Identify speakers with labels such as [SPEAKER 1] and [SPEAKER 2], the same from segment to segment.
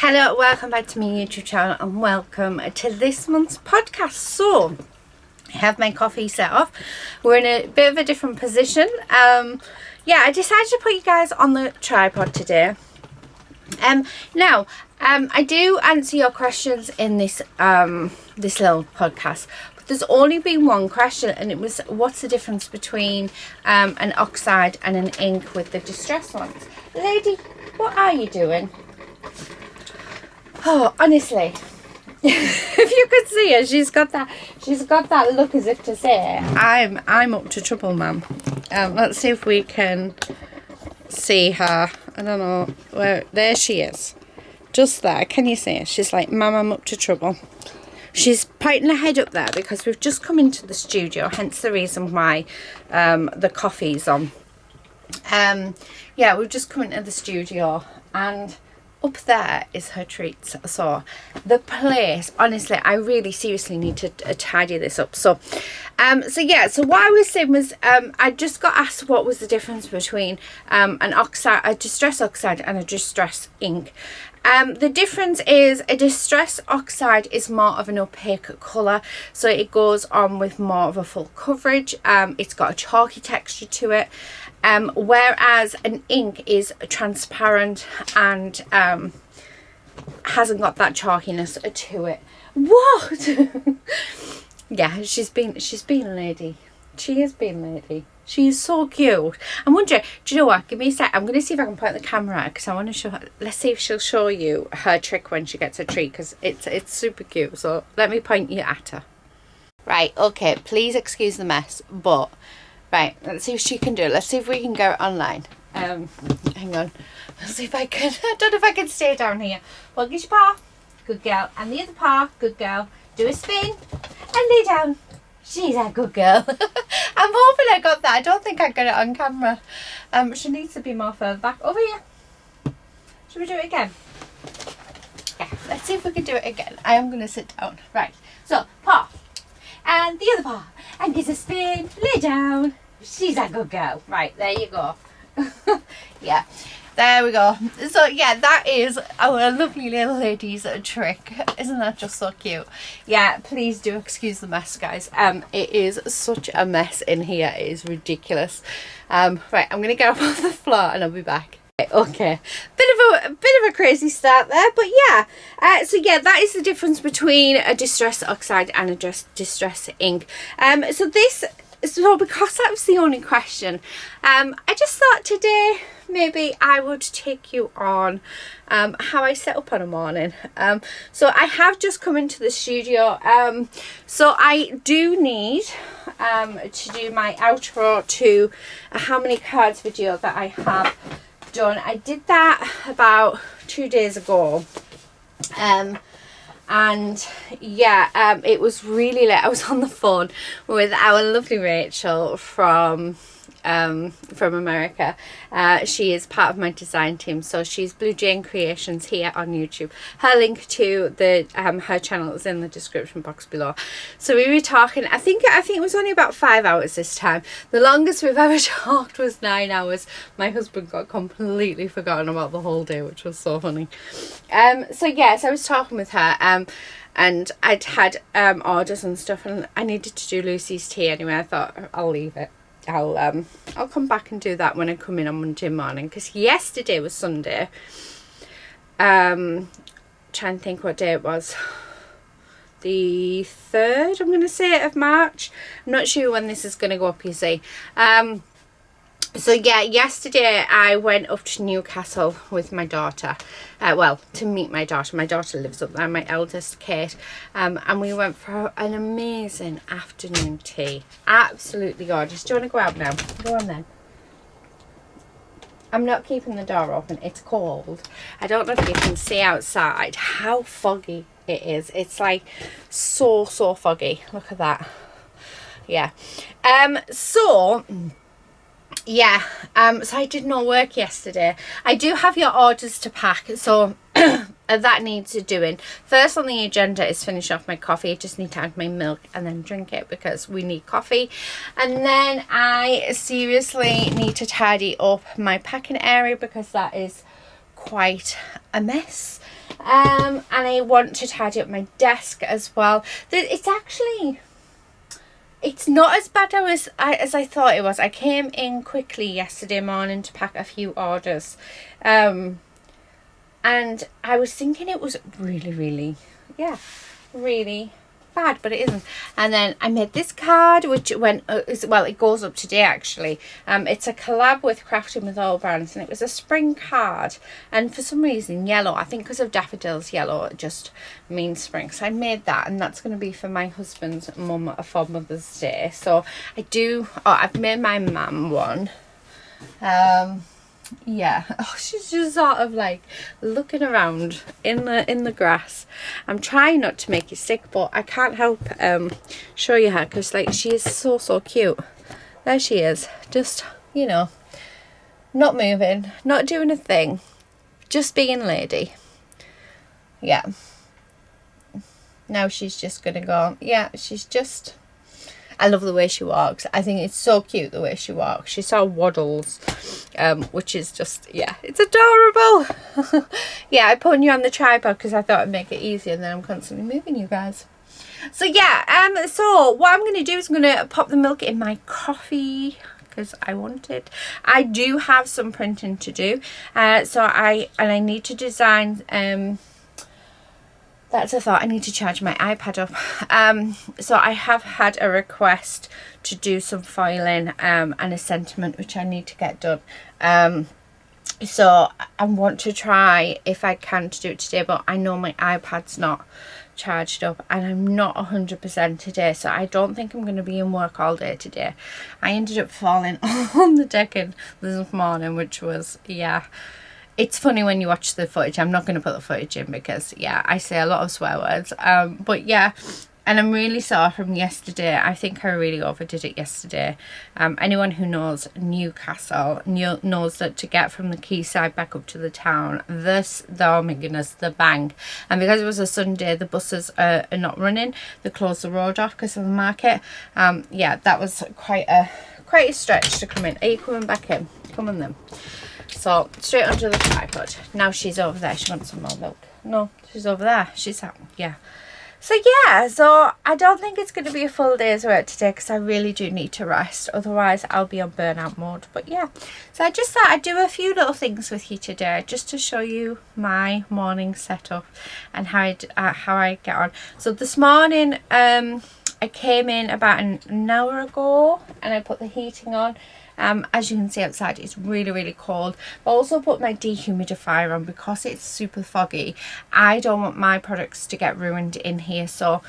[SPEAKER 1] Hello, welcome back to my YouTube channel and welcome to this month's podcast. So, I have my coffee set off. We're in a bit of a different position. I decided to put you guys on the tripod today. Now, I do answer your questions in this this little podcast. But there's only been one question, and it was, what's the difference between an oxide and an ink with the distress ones? Lady, what are you doing? Oh, honestly, if you could see her, she's got that look as if to say, I'm up to trouble, ma'am. Let's see if we can see her. I don't know where. There she is, just there. Can you see her? She's like, ma'am, I'm up to trouble. She's pointing her head up there because we've just come into the studio, hence the reason why the coffee's on. We've just come into the studio, and up there is her treats. So the place, honestly, I really seriously need to tidy this up. So what I was saying was, I just got asked what was the difference between a distress oxide and a distress ink. The difference is a distress oxide is more of an opaque colour, so it goes on with more of a full coverage. It's got a chalky texture to it, whereas an ink is transparent and hasn't got that chalkiness to it. What? Yeah, she's been a lady. She has been a lady. She is so cute. I'm wondering, do you know what? Give me a sec. I'm going to see if I can point the camera out because I want to show her. Let's see if she'll show you her trick when she gets a treat, because it's super cute. So let me point you at her. Right, okay. Please excuse the mess, but right, let's see if she can do it. Let's see if we can go online. Hang on. Let's see if I can. I don't know if I can stay down here. Well, get your paw. Good girl. And the other paw. Good girl. Do a spin and lay down. She's a good girl. I'm hoping I got that. I don't think I got it on camera. She needs to be more further back. Over here. Should we do it again? Yeah, let's see if we can do it again. I am going to sit down. Right. So, paw. And the other paw. And give a spin. Lay down. She's a good girl. Right, there you go. Yeah. There we go. So yeah, that is our lovely little lady's trick. Isn't that just so cute? Yeah, please do excuse the mess, guys. It is such a mess in here. It is ridiculous. Right, I'm gonna get up off the floor and I'll be back. Okay, bit of a crazy start there, but yeah. That is the difference between a distress oxide and a distress ink. So because that was the only question, I just thought today maybe I would take you on how I set up on a morning. So I have just come into the studio, so I do need to do my outro to a how many cards video that I have done. I did that about 2 days ago. It was really late. I was on the phone with our lovely Rachel from America. She is part of my design team, so she's Blue Jane Creations here on YouTube. Her link to the her channel is in the description box below. So we were talking, I think it was only about 5 hours this time. The longest we've ever talked was 9 hours. My husband got completely forgotten about the whole day, which was so funny. So I was talking with her, and I'd had orders and stuff, and I needed to do Lucy's tea anyway. I thought I'll leave it. I'll come back and do that when I come in on Monday morning, because yesterday was Sunday. Trying to think what day it was. The 3rd, I'm going to say, of March. I'm not sure when this is going to go up, you see. Yesterday I went up to Newcastle with my daughter, to meet my daughter. My daughter lives up there, my eldest, Kate, and we went for an amazing afternoon tea. Absolutely gorgeous. Do you want to go out now? Go on then. I'm not keeping the door open, it's cold. I don't know if you can see outside how foggy it is. It's so foggy. Look at that. Yeah. So I did no work yesterday. I do have your orders to pack, so that needs doing. First on the agenda is finish off my coffee. I just need to add my milk and then drink it because we need coffee. And then I seriously need to tidy up my packing area because that is quite a mess. And I want to tidy up my desk as well. It's not as bad as I thought it was. I came in quickly yesterday morning to pack a few orders. And I was thinking it was really bad, but it isn't. And then I made this card, which it goes up today actually. It's a collab with Crafty with all brands, and it was a spring card, and for some reason yellow, I think because of daffodils, yellow just means spring, so I made that, and that's going to be for my husband's mum for Mother's Day. So I've made my mum one. Yeah, she's just sort of like looking around in the grass. I'm trying not to make you sick, but I can't help show you her, because like she is so cute. There she is, just, you know, not moving, not doing a thing, just being lady. Yeah, now she's just gonna go. Yeah, I love the way she walks. I think it's so cute the way she walks. She sort of waddles, which is just, yeah, it's adorable. Yeah, I put you on the tripod because I thought it'd make it easier, and then I'm constantly moving you guys. So yeah, so what I'm going to do is I'm going to pop the milk in my coffee because I want it. I do have some printing to do, so I need to design. That's a thought. I need to charge my iPad up. So I have had a request to do some foiling and a sentiment, which I need to get done. So I want to try if I can to do it today, but I know my iPad's not charged up and I'm not 100% today, so I don't think I'm going to be in work all day today. I ended up falling on the deck this morning, which was, yeah. It's funny when you watch the footage. I'm not going to put the footage in because, yeah, I say a lot of swear words. But, yeah, and I'm really sore from yesterday. I think I really overdid it yesterday. Anyone who knows Newcastle knows that to get from the quayside back up to the town, oh my goodness, the bank. And because it was a Sunday, the buses are not running. They closed the road off because of the market. Yeah, that was quite a stretch to come in. Are you coming back in? Come on then. So straight onto the tripod. Now she's over there. She wants some more milk. No, she's over there. She's out. Yeah. So yeah, so I don't think it's going to be a full day's work today because I really do need to rest. Otherwise I'll be on burnout mode. But yeah, so I just thought I'd do a few little things with you today just to show you my morning setup and how I get on. So this morning I came in about an hour ago and I put the heating on. As you can see outside, it's really cold, but I also put my dehumidifier on because it's super foggy. I don't want my products to get ruined in here, so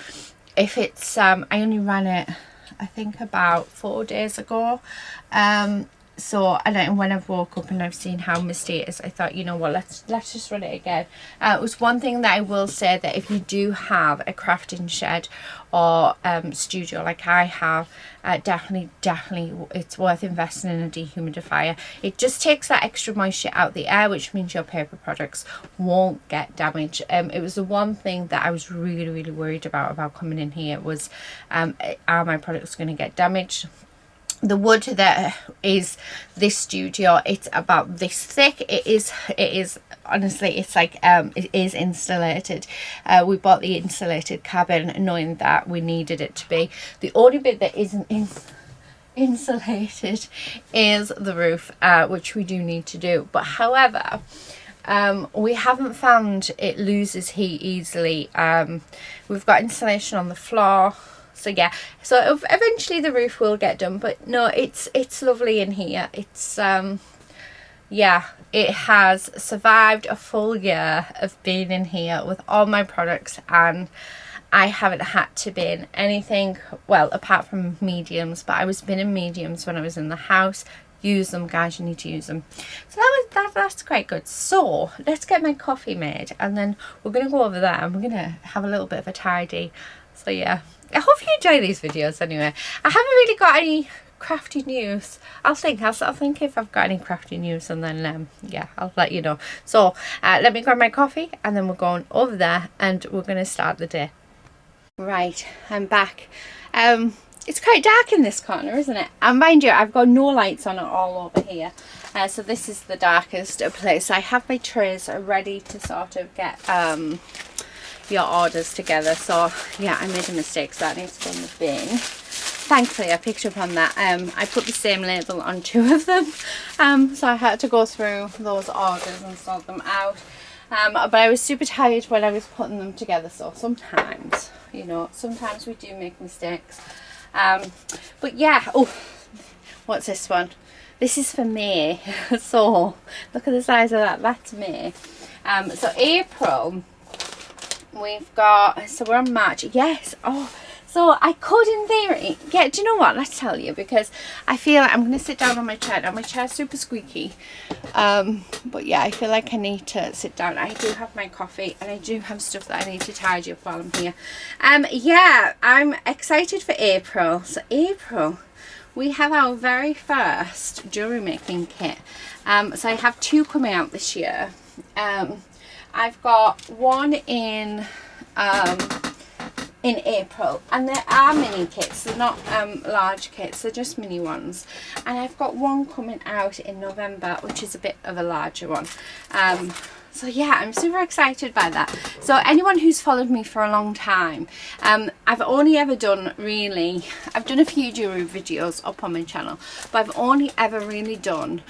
[SPEAKER 1] if it's I only ran it I think about 4 days ago, so and when I've woke up and I've seen how misty it is, I thought, you know what, let's just run it again. It was one thing that I will say, that if you do have a crafting shed or studio like I have, definitely it's worth investing in a dehumidifier. It just takes that extra moisture out the air, which means your paper products won't get damaged. It was the one thing that I was really worried about coming in here was, are my products going to get damaged? The wood that is this studio, it's about this thick. It is honestly, it's like it is insulated. We bought the insulated cabin knowing that we needed it to be. The only bit that isn't insulated is the roof, which we do need to do. But however, we haven't found it loses heat easily. We've got insulation on the floor. So yeah, so eventually the roof will get done, but no, it's lovely in here. It's yeah, it has survived a full year of being in here with all my products, and I haven't had to bin anything, well, apart from mediums, but I was binning mediums when I was in the house. Use them, guys, you need to use them. So that's quite good. So let's get my coffee made, and then we're gonna go over there and we're gonna have a little bit of a tidy. So yeah, I hope you enjoy these videos anyway. I haven't really got any crafty news. I'll think if I've got any crafty news, and then yeah, I'll let you know. So let me grab my coffee and then we're going over there and we're going to start the day. Right, I'm back. It's quite dark in this corner, isn't it? And mind you, I've got no lights on at all over here. So this is the darkest place. I have my trays ready to sort of get your orders together. So yeah, I made a mistake, so that needs to go in the bin. Thankfully I picked up on that. I put the same label on 2 of them, so I had to go through those orders and sort them out. But I was super tired when I was putting them together, so sometimes, you know, sometimes we do make mistakes. But yeah, oh, what's this one? This is for May. So look at the size of that. That's May. So April, we've got, so we're on March. Yes. Oh, so I could in theory, yeah, do you know what? Let's tell you, because I feel like I'm going to sit down on my chair. Now my chair's super squeaky. But yeah, I feel like I need to sit down. I do have my coffee and I do have stuff that I need to tidy up while I'm here. Yeah, I'm excited for April. So April, we have our very first jewellery making kit. So I have 2 coming out this year. I've got one in April, and there are mini kits. They're not large kits, they're just mini ones. And I've got one coming out in November, which is a bit of a larger one. So yeah, I'm super excited by that. So anyone who's followed me for a long time, I've only ever done really, I've done a few jewelry videos up on my channel, but I've only ever really done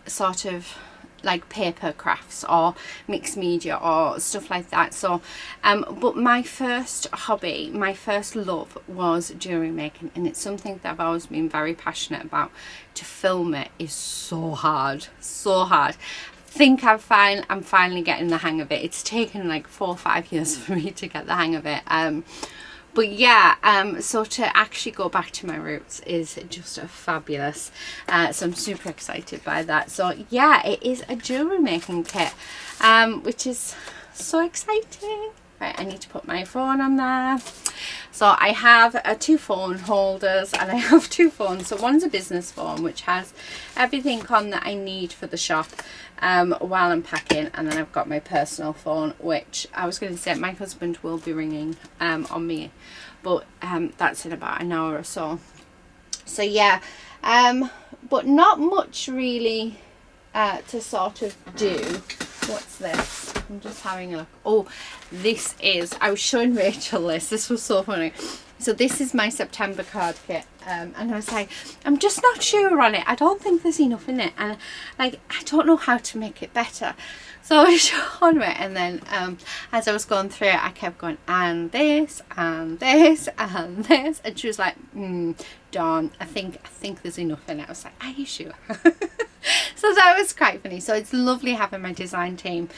[SPEAKER 1] sort of like paper crafts or mixed media or stuff like that. So but my first hobby, my first love was jewelry making, and it's something that I've always been very passionate about. To film it is so hard, so hard. I think I'm finally getting the hang of it. It's taken like 4 or 5 years for me to get the hang of it. But yeah, so to actually go back to my roots is just fabulous. So I'm super excited by that. So yeah, it is a jewellery making kit, which is so exciting. Right, I need to put my phone on there. So I have 2 phone holders, and I have 2 phones. So one's a business phone, which has everything on that I need for the shop while I'm packing, and then I've got my personal phone, which I was going to say my husband will be ringing on me, but that's in about an hour or so. So yeah, but not much really to sort of do. What's this? I'm just having a look. Oh, this is, I was showing Rachel this was so funny. So this is my September card kit, and I was like, I'm just not sure on it. I don't think there's enough in it, and like I don't know how to make it better. So I was showing it, and then as I was going through it, I kept going, and this and this and this, and she was like, Dawn, I think there's enough in it. I was like, are you sure? So that was quite funny. So it's lovely having my design team.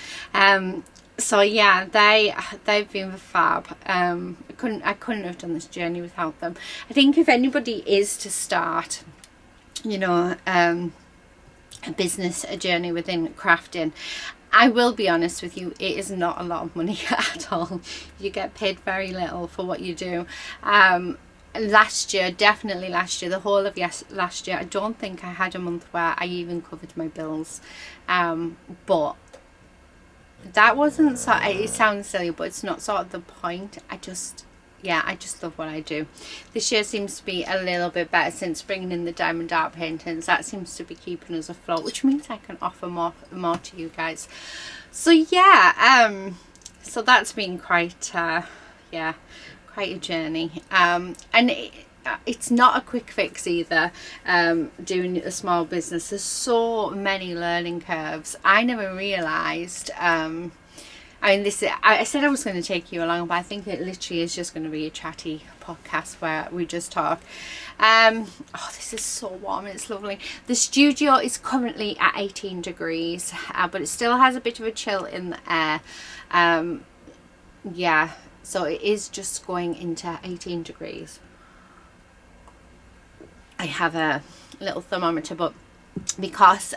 [SPEAKER 1] So yeah, they've been fab. I couldn't have done this journey without them. I think if anybody is to start, you know, a business, a journey within crafting, I will be honest with you, it is not a lot of money at all. You get paid very little for what you do. Last year, definitely last year, the whole of last year, I don't think I had a month where I even covered my bills. But that wasn't, so it sounds silly, but it's not sort of the point. I just love what I do. This year seems to be a little bit better since bringing in the diamond art paintings. That seems to be keeping us afloat, which means I can offer more to you guys. So yeah, so that's been quite quite a journey, and it's not a quick fix either. Doing a small business, there's so many learning curves. I never realized I mean, I said I was going to take you along, but I think it literally is just going to be a chatty podcast where we just talk. Oh, this is so warm. It's lovely. The studio is currently at 18 degrees, but it still has a bit of a chill in the air. Yeah, so it is just going into 18 degrees. I have a little thermometer, but because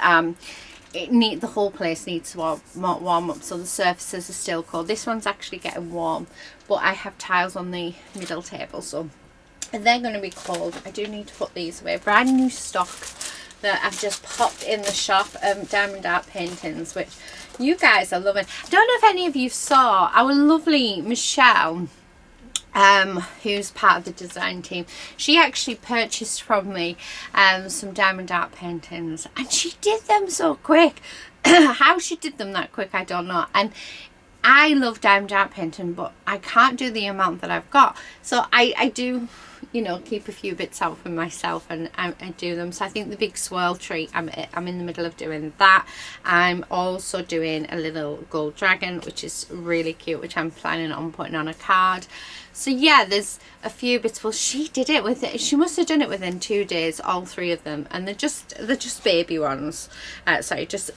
[SPEAKER 1] the whole place needs to warm up, so the surfaces are still cold. This one's actually getting warm, but I have tiles on the middle table, so they're going to be cold. I do need to put these away. Brand new stock that I've just popped in the shop, diamond art paintings, which you guys are loving. I don't know if any of you saw our lovely Michelle who's part of the design team. She actually purchased from me some diamond art paintings, and she did them so quick. How she did them that quick, I don't know. And I love diamond art painting, but I can't do the amount that I've got. So I do, you know, keep a few bits out for myself, and I do them. So I think the big swirl tree, I'm in the middle of doing that. I'm also doing a little gold dragon, which is really cute, which I'm planning on putting on a card. So yeah, there's a few bits. Well, she did it with it. She must have done it within 2 days, all 3 of them, and they're just baby ones. Sorry, just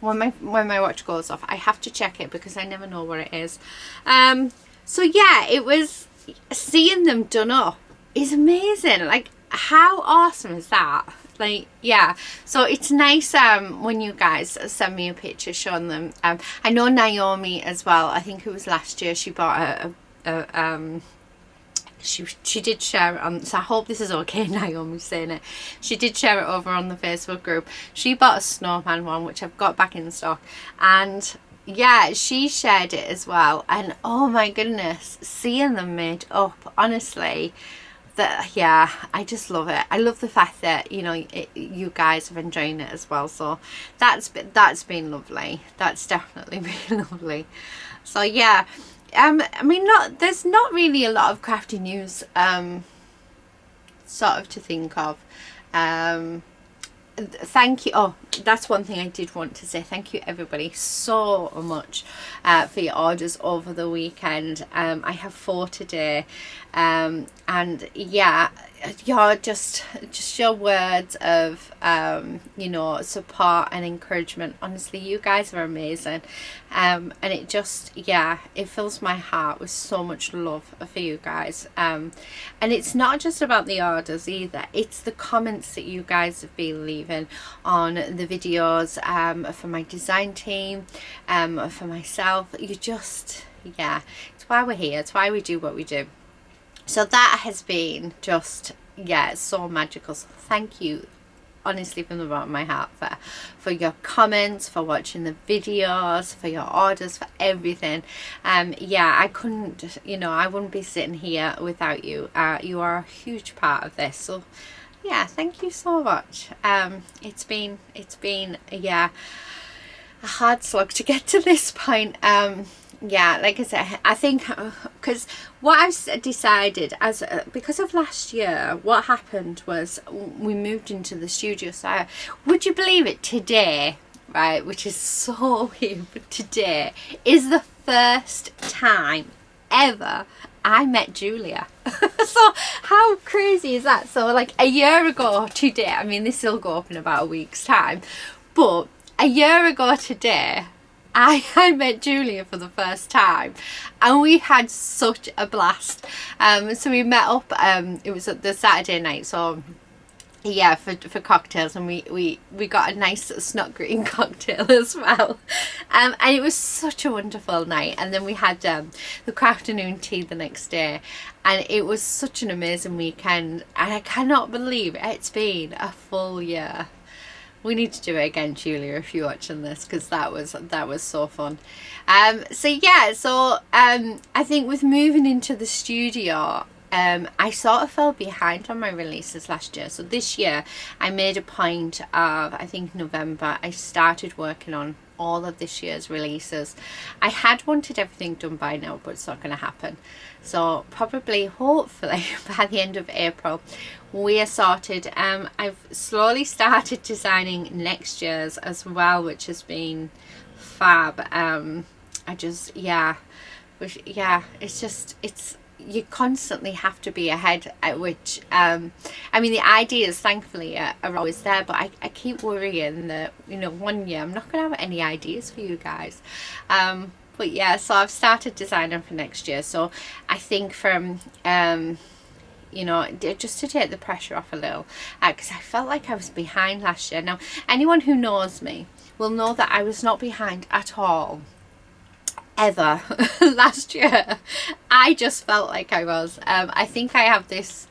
[SPEAKER 1] when my watch goes off, I have to check it because I never know where it is. So yeah, it was, seeing them done up is amazing. Like, how awesome is that? Like, yeah, so it's nice when you guys send me a picture showing them. I know Naomi as well, I think it was last year, she bought she did share it on, so I hope this is okay, Naomi saying it, she did share it over on the Facebook group. She bought a snowman one, which I've got back in stock, and yeah, she shared it as well, and oh my goodness, seeing them made up, honestly, that, yeah, I just love it. I love the fact that, you know, you guys are enjoying it as well, so that's been lovely. That's definitely been lovely. So yeah, I mean, there's not really a lot of crafty news sort of to think of. Thank you. Oh, that's one thing I did want to say. Thank you everybody so much for your orders over the weekend. I have 4 today, and yeah, you're just your words of you know, support and encouragement, honestly, you guys are amazing, and it just, yeah, it fills my heart with so much love for you guys, and it's not just about the orders either, it's the comments that you guys have been leaving on the videos, for my design team, for myself. You just, yeah, it's why we're here, it's why we do what we do. So that has been just, yeah, so magical. So thank you, honestly, from the bottom of my heart, for your comments, for watching the videos, for your orders, for everything. Yeah, I couldn't, you know, I wouldn't be sitting here without you. You are a huge part of this. So yeah, thank you so much. It's been yeah, a hard slog to get to this point. Yeah, like I said, I think because what I've decided, as because of last year, what happened was we moved into the studio. So would you believe it, today, right, which is so weird, but today is the first time ever I met Julia. So how crazy is that? So like a year ago today, I mean, this will go up in about a week's time, but a year ago today, I met Julia for the first time, and we had such a blast. So we met up, it was the Saturday night, so yeah, for cocktails, and we got a nice snot green cocktail as well, and it was such a wonderful night. And then we had the afternoon tea the next day, and it was such an amazing weekend, and I cannot believe it's been a full year. We need to do it again, Julia, if you're watching this, because that was so fun. So yeah, so I think with moving into the studio, I sort of fell behind on my releases last year. So this year I made a point of, I think November, I started working on all of this year's releases. I had wanted everything done by now, but it's not going to happen. So probably, hopefully, by the end of April, we are sorted. I've slowly started designing next year's as well, which has been fab. I just, yeah, it's you constantly have to be ahead, which I mean, the ideas thankfully are always there, but I keep worrying that, you know, one year I'm not going to have any ideas for you guys. But yeah, so I've started designing for next year, so I think from you know, just to take the pressure off a little, because I felt like I was behind last year. Now, anyone who knows me will know that I was not behind at all, ever, last year. I just felt like I was. I think I have this,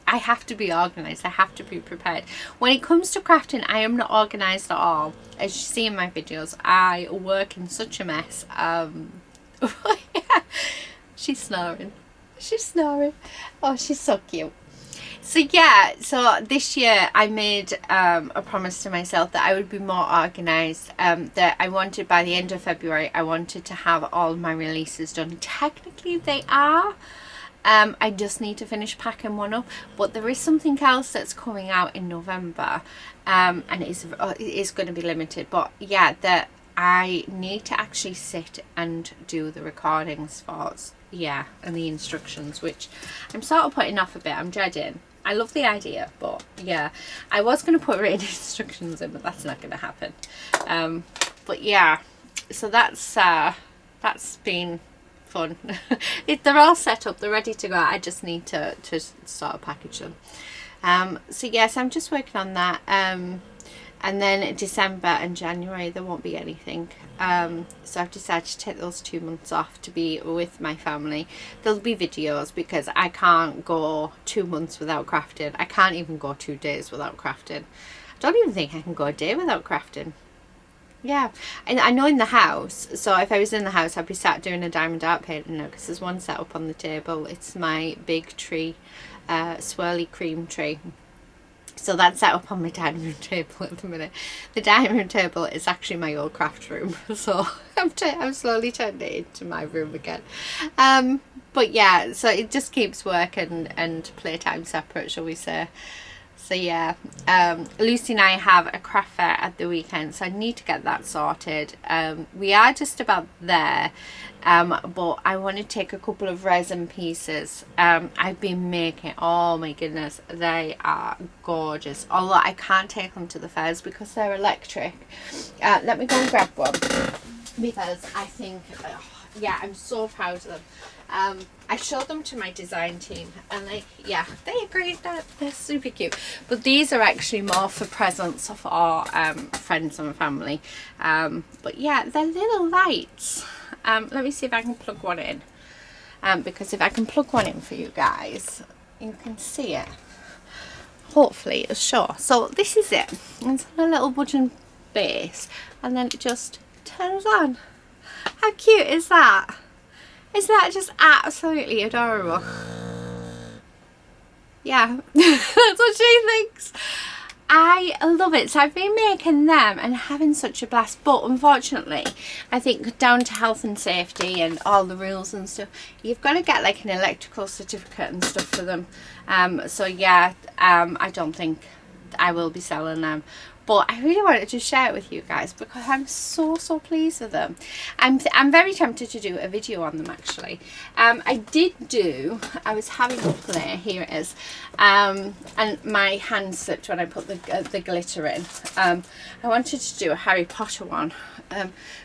[SPEAKER 1] I have to be organised, I have to be prepared. When it comes to crafting, I am not organised at all. As you see in my videos, I work in such a mess. Yeah, she's snoring. She's snoring. Oh, she's so cute. So yeah, so this year I made a promise to myself that I would be more organised, that I wanted by the end of February I wanted to have all my releases done. Technically they are, I just need to finish packing one up, but there is something else that's coming out in November, and it is going to be limited, but yeah, that I need to actually sit and do the recordings for, yeah, and the instructions, which I'm sort of putting off a bit. I'm dreading. I love the idea, but yeah, I was going to put written instructions in, but that's not going to happen. But yeah, so that's been fun. They're all set up, they're ready to go. I just need to sort of package them. So yes, I'm just working on that. And then December and January there won't be anything, so I've decided to take those 2 months off to be with my family. There'll be videos because I can't go 2 months without crafting. I can't even go 2 days without crafting. I don't even think I can go a day without crafting. Yeah, and I know in the house, so if I was in the house I'd be sat doing a diamond art painting now, because there's one set up on the table. It's my big tree, swirly cream tree. So that's set up on my dining room table at the minute. The dining room table is actually my old craft room, so I've slowly turned it into my room again. But yeah, so it just keeps work and playtime separate, shall we say. So yeah, Lucy and I have a craft fair at the weekend, so I need to get that sorted. We are just about there, but I want to take a couple of resin pieces. I've been making, oh my goodness, they are gorgeous, although I can't take them to the fairs because they're electric. Let me go and grab one, because I think, yeah, I'm so proud of them. I showed them to my design team and they agreed that they're super cute, but these are actually more for presents for our friends and family. But yeah, they're little lights. Let me see if I can plug one in, because if I can plug one in for you guys, you can see it. Hopefully it'll show. So this is it. It's on a little wooden base and then it just turns on. How cute is that? Is that just absolutely adorable? Yeah, that's what she thinks. I love it. So I've been making them and having such a blast, but unfortunately I think down to health and safety and all the rules and stuff, you've got to get like an electrical certificate and stuff for them. So yeah, I don't think I will be selling them, but I really wanted to share it with you guys because I'm so pleased with them. I'm very tempted to do a video on them actually. I was having a play, here it is, and my hand slipped when I put the glitter in. I wanted to do a Harry Potter one,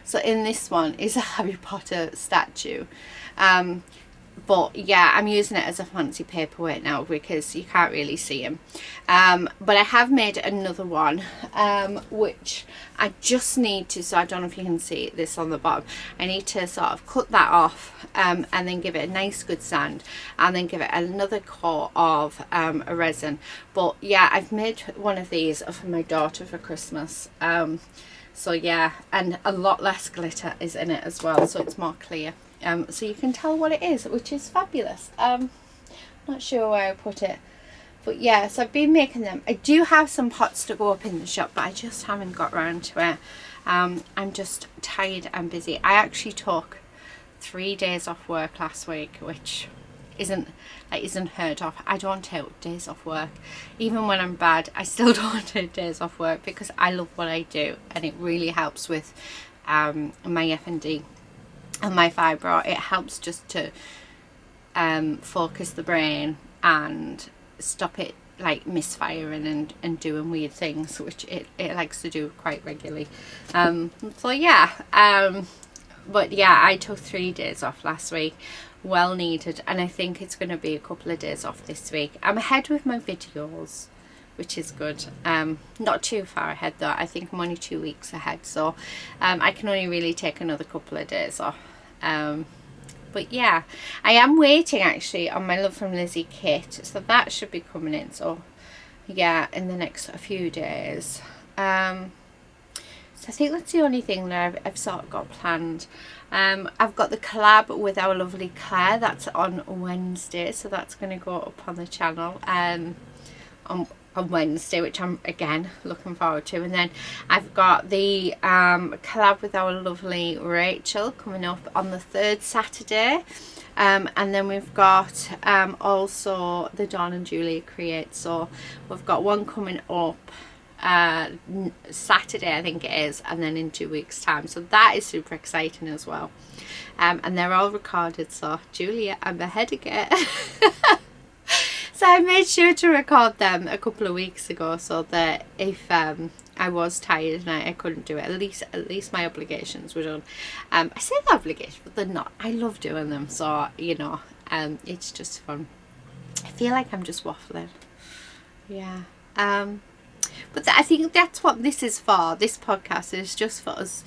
[SPEAKER 1] so in this one is a Harry Potter statue. But yeah, I'm using it as a fancy paperweight now because you can't really see him. But I have made another one, which I just need to, so I don't know if you can see this on the bottom, I need to sort of cut that off, and then give it a nice good sand, and then give it another coat of a resin. But yeah, I've made one of these for my daughter for Christmas. So yeah, and a lot less glitter is in it as well, so it's more clear. So you can tell what it is, which is fabulous. Not sure where I put it, but yeah, so I've been making them. I do have some pots to go up in the shop, but I just haven't got around to it. I'm just tired and busy. I actually took 3 days off work last week, which isn't heard of. I don't take days off work. Even when I'm bad, I still don't take days off work because I love what I do, and it really helps with my F&D and my fibro. It helps just to focus the brain and stop it like misfiring and doing weird things, which it likes to do quite regularly. So yeah, but yeah, I took 3 days off last week, well needed, and I think it's going to be a couple of days off this week. I'm ahead with my videos, which is good. Not too far ahead though. I think I'm only 2 weeks ahead, so I can only really take another couple of days off. But yeah, I am waiting actually on my Love from Lizzie kit, so that should be coming in, so yeah, in the next few days. So So I think that's the only thing that I've sort of got planned. I've got the collab with our lovely Claire. That's on Wednesday, so that's going to go up on the channel on Wednesday, which I'm again looking forward to. And then I've got the collab with our lovely Rachel coming up on the 3rd Saturday. And then we've got also the Dawn and Julia Create. So we've got one coming up Saturday, I think it is, and then in 2 weeks time, so that is super exciting as well. And they're all recorded, so Julia, I'm ahead again. So I made sure to record them a couple of weeks ago, so that if I was tired and I couldn't do it, at least my obligations were done. I say the obligations, but they're not. I love doing them, so you know, it's just fun. I feel like I'm just waffling. Yeah. But I think that's what this is for. This podcast is just for us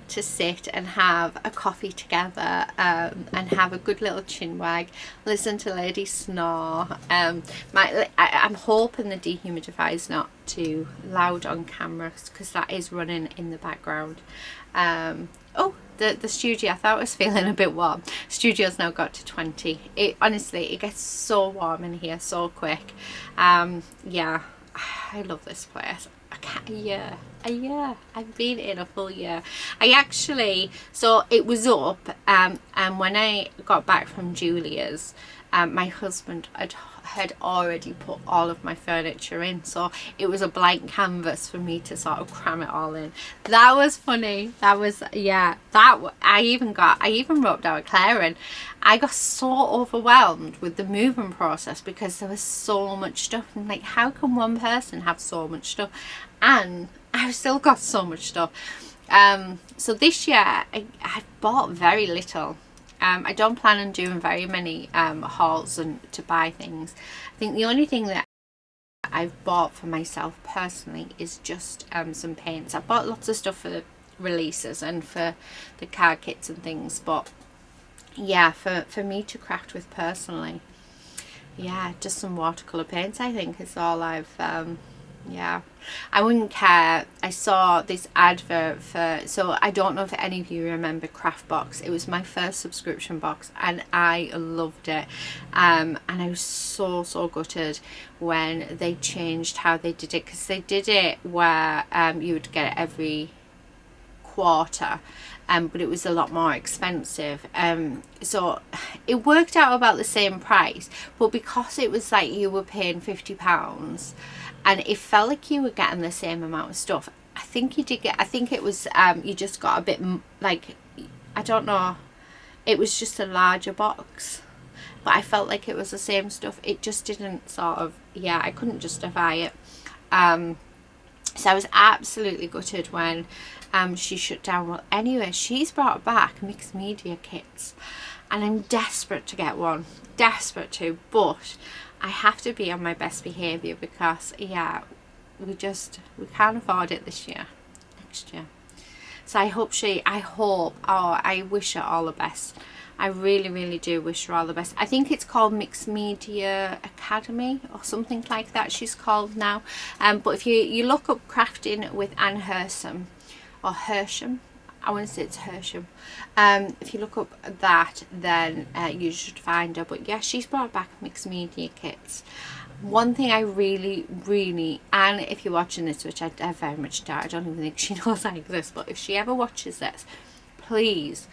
[SPEAKER 1] to sit and have a coffee together, and have a good little chin wag, listen to Lady snore. I'm hoping the dehumidifier is not too loud on camera, because that is running in the background. Oh, the studio, I thought it was feeling a bit warm. Studio's now got to 20. Honestly, it gets so warm in here so quick. Yeah, I love this place. A year. I've been in a full year. So it was up, and when I got back from Julia's, my husband had already put all of my furniture in, so it was a blank canvas for me to sort of cram it all in. That was funny. I even wrote down Claire, and I got so overwhelmed with the moving process because there was so much stuff. I'm like, how can one person have so much stuff? And I've still got so much stuff. So this year I bought very little. I don't plan on doing very many hauls and to buy things. I think the only thing that I've bought for myself personally is just some paints. I bought lots of stuff for releases and for the card kits and things, but yeah, for me to craft with personally, yeah, just some watercolour paints I think is all I've yeah, I wouldn't care. I saw this advert for, so I don't know if any of you remember Craftbox. It was my first subscription box and I loved it, and I was so gutted when they changed how they did it, because they did it where you would get it every quarter, but it was a lot more expensive. So it worked out about the same price, but because it was like you were paying £50 and it felt like you were getting the same amount of stuff, I think you did get, I think it was you just got a bit like, I don't know, it was just a larger box, but I felt like it was the same stuff. It just didn't sort of, yeah, I couldn't justify it. So I was absolutely gutted when she shut down. Well, anyway, she's brought back mixed media kits and I'm desperate to get one, desperate to, but I have to be on my best behaviour because, yeah, we can't afford it this year, next year. So I wish her all the best. I really do wish her all the best. I think it's called Mixed Media Academy or something like that she's called now. But if you look up Crafting with Anne Hersham, or Hersham, I want to say it's Hersham. If you look up that, then you should find her. But yeah, she's brought back mixed media kits. One thing I really, and if you're watching this, which I very much doubt, I don't even think she knows I exist, but if she ever watches this, please,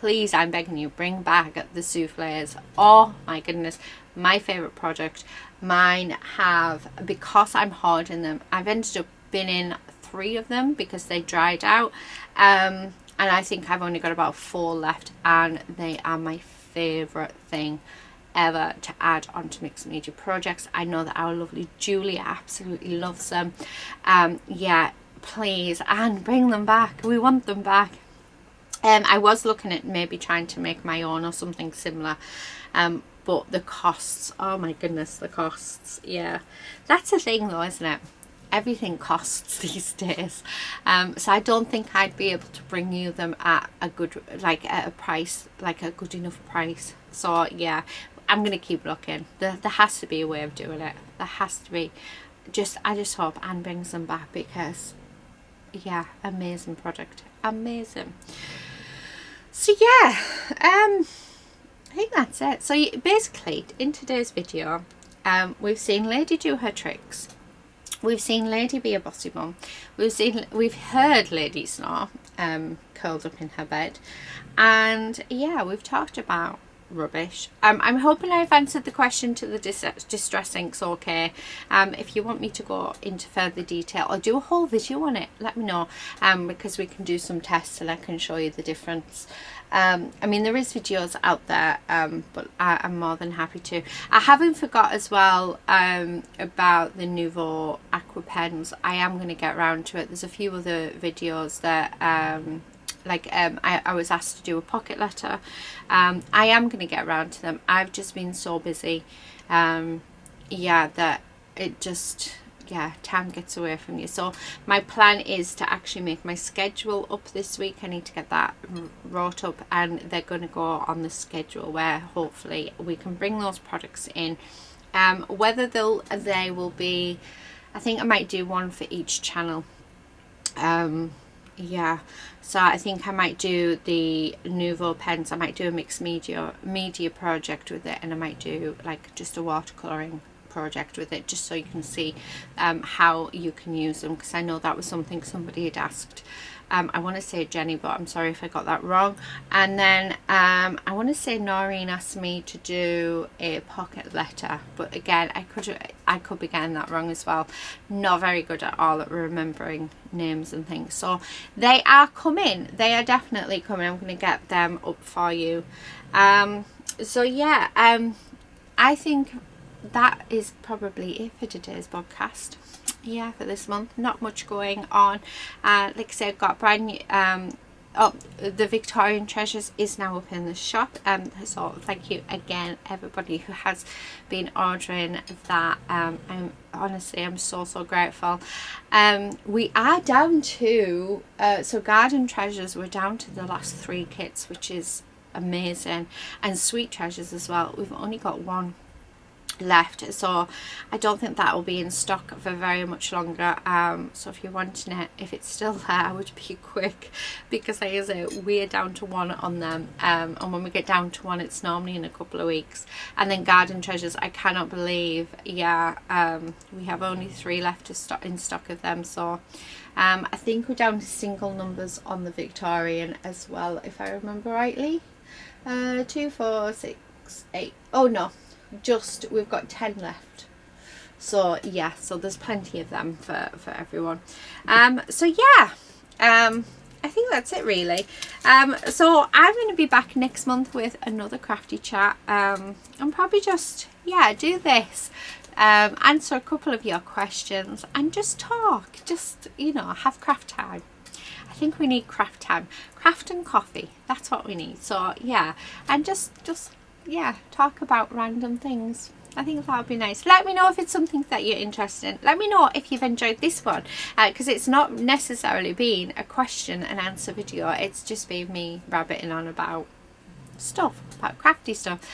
[SPEAKER 1] I'm begging you, bring back the souffleurs. Oh my goodness, my favourite product. Mine have, because I'm hoarding them, I've ended up binning 3 of them because they dried out, and I think I've only got about 4 left, and they are my favourite thing ever to add onto mixed media projects. I know that our lovely Julia absolutely loves them. Yeah, please, and bring them back. We want them back. I was looking at maybe trying to make my own or something similar, but the costs, oh my goodness, the costs. Yeah, that's the thing though, isn't it? Everything costs these days, so I don't think I'd be able to bring you them at a good, like at a price, like a good enough price. So yeah, I'm gonna keep looking. There has to be a way of doing it. There has to be. I just hope Anne brings them back, because yeah, amazing product, amazing. So yeah, I think that's it. So basically in today's video, we've seen Lady do her tricks, we've seen Lady be a bossy mum, we've heard Lady snore curled up in her bed, and yeah, we've talked about rubbish. I'm hoping I've answered the question to the distress inks okay. If you want me to go into further detail or do a whole video on it, let me know, because we can do some tests and I can show you the difference. I mean, there is videos out there, but I'm more than happy to. I haven't forgot as well about the Nouveau Aqua pens. I am going to get around to it. There's a few other videos that I was asked to do a pocket letter. I am going to get around to them. I've just been so busy, yeah, that it just, yeah, time gets away from you. So my plan is to actually make my schedule up this week. I need to get that wrote up, and they're going to go on the schedule where hopefully we can bring those products in. Whether they will be, I think I might do one for each channel. Yeah, so I think I might do the Nouveau pens, I might do a mixed media project with it, and I might do like just a watercolouring project with it, just so you can see how you can use them, because I know that was something somebody had asked. I want to say Jenny, but I'm sorry if I got that wrong. And then I want to say Noreen asked me to do a pocket letter, but again, I could be getting that wrong as well. Not very good at all at remembering names and things. So they are coming. They are definitely coming. I'm going to get them up for you. So yeah, I think that is probably it for today's podcast. Yeah, for this month, not much going on. Like I said, I've got brand new the Victorian Treasures is now up in the shop, so thank you again everybody who has been ordering that. I'm so grateful. We are down to so Garden Treasures, we're down to the last 3 kits, which is amazing, and Sweet Treasures as well. We've only got 1 left, so I don't think that will be in stock for very much longer. So if you're wanting it, if it's still there, I would be quick, because like I say, we're down to 1 on them, and when we get down to 1, it's normally in a couple of weeks. And then Garden Treasures, I cannot believe, yeah, we have only 3 left in stock of them. So I think we're down to single numbers on the Victorian as well, if I remember rightly. 2, 4, 6, 8. Oh no, we've got 10 left. So yeah, so there's plenty of them for everyone. So yeah, I think that's it really. So I'm going to be back next month with another crafty chat, and probably just, yeah, do this, answer a couple of your questions and just talk, just, you know, have craft time. I think we need craft time, craft and coffee, that's what we need. So yeah, and just yeah, talk about random things. I think that would be nice. Let me know if it's something that you're interested in. Let me know if you've enjoyed this one, because it's not necessarily been a question and answer video. It's just been me rabbiting on about stuff, about crafty stuff.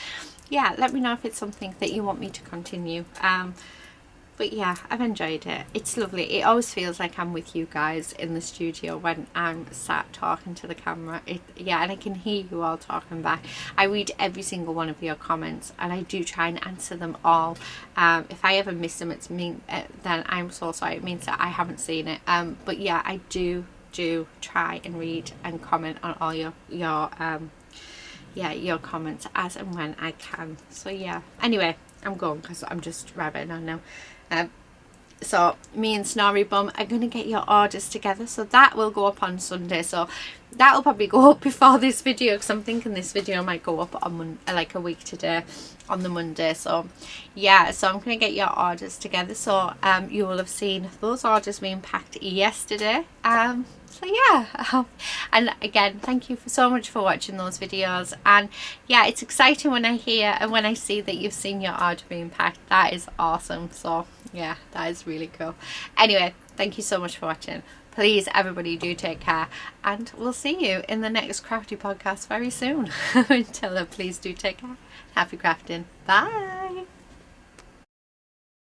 [SPEAKER 1] Yeah, let me know if it's something that you want me to continue. But yeah, I've enjoyed it. It's lovely. It always feels like I'm with you guys in the studio when I'm sat talking to the camera. Yeah, and I can hear you all talking back. I read every single one of your comments, and I do try and answer them all. If I ever miss them, then I'm so sorry. It means that I haven't seen it. But yeah, I do try and read and comment on all your comments as and when I can. So yeah, anyway, I'm going because I'm just rabbiting on now. So me and Snorri Bum are going to get your orders together, so that will go up on Sunday. So that will probably go up before this video, because I'm thinking this video might go up on like a week today, on the Monday. So yeah, so I'm going to get your orders together. So you will have seen those orders being packed yesterday. So yeah, and again, thank you so much for watching those videos. And yeah, it's exciting when I hear and when I see that you've seen your order being packed. That is awesome. So yeah, that is really cool. Anyway, thank you so much for watching. Please, everybody, do take care, and we'll see you in the next crafty podcast very soon. Until then, please do take care. Happy crafting. Bye.